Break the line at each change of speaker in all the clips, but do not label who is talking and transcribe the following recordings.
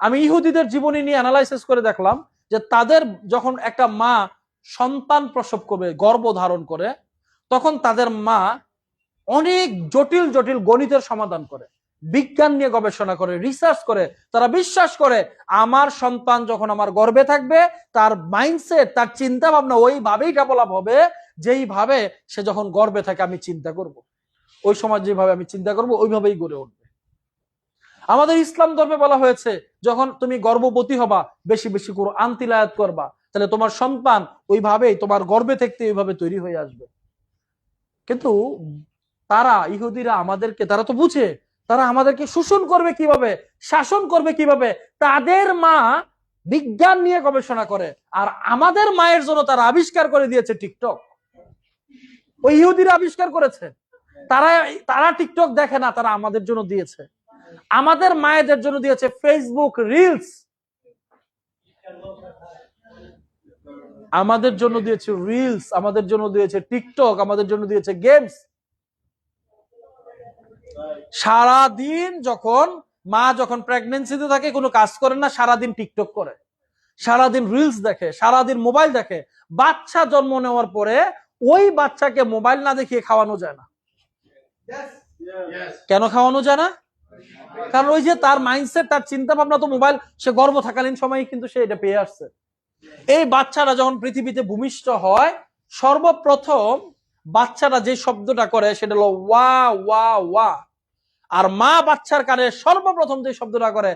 আমি ইহুদিদের জীবনী নিয়ে অ্যানালাইসিস করে দেখলাম যে তাদের যখন একটা মা সন্তান প্রসব করবে, গর্ভ ধারণ করে, তখন তাদের মা অনেক জটিল জটিল গণিতের সমাধান করে, বিজ্ঞান নিয়ে গবেষণা করে, রিসার্চ করে। তারা বিশ্বাস করে আমার সন্তান যখন আমার গর্ভে থাকবে, তার মাইন্ডসেট, তার চিন্তা ভাবনা ওইভাবেই ডেভেলপ হবে যেইভাবে সে যখন গর্ভে থাকে আমি চিন্তা করব, ওই সময় যেভাবে আমি চিন্তা করব ওইভাবেই গড়ে উঠবে। আমাদের ইসলাম ধর্মে বলা হয়েছে যখন তুমি গর্ভবতী হবা বেশি বেশি কুরআন তিলাওয়াত করবা, তাহলে তোমার সন্তান ওইভাবেই তোমার গর্ভে থাকতে ওইভাবে তৈরি হয়ে আসবে। কিন্তু তারা, ইহুদিরা আমাদেরকে, তারা তো বুঝে তারা আমাদেরকে শোষণ করবে কিভাবে, শাসন করবে কিভাবে। তাদের মা বিজ্ঞান নিয়ে গবেষণা করে, আর আমাদের মায়ের জন্য তারা আবিষ্কার করে দিয়েছে টিকটক। ওই ইহুদিরা আবিষ্কার করেছে, তারা টিকটক দেখে না, তারা আমাদের জন্য দিয়েছে। আমাদের মায়েদের জন্য দিয়েছে ফেসবুক রিলস, আমাদের জন্য দিয়েছে রিলস, আমাদের জন্য দিয়েছে টিকটক, আমাদের জন্য দিয়েছে গেমস। সারাদিন মা যখন প্রেগনেন্সিতে থাকে কোনো কাজ করে না, সারাদিন টিকটক করে, সারাদিন রিলস দেখে, সারাদিন মোবাইল দেখে। বাচ্চা জন্ম নেওয়ার পরে ওই বাচ্চাকে মোবাইল না দেখিয়ে খাওয়ানো যায় না। কেন খাওয়ানো যায় না? কারণ ওই যে তার মাইন্ডসেট, তার চিন্তা ভাবনা তো মোবাইল, সে গর্ভ থাকালীন সময় কিন্তু সে এটা পেয়ে আসছে। এই বাচ্চারা যখন পৃথিবীতে ভূমিষ্ঠ হয়, সর্বপ্রথম বাচ্চারা যে শব্দটা করে সেটা হলো ওয়া ওয়া ওয়া। আর মা বাচ্চার কানে সর্বপ্রথম যে শব্দটা করে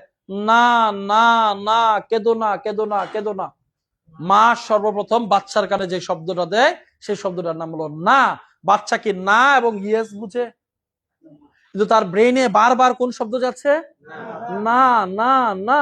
না না না, কেঁদো না কেঁদো না কেঁদো না। মা সর্বপ্রথম বাচ্চার কানে যে শব্দটা দেয় সেই শব্দটার নাম হলো না। বাচ্চা কি না এবং ইয়েস বুঝে, কিন্তু তার ব্রেইনে বারবার কোন শব্দ যাচ্ছে? না না না।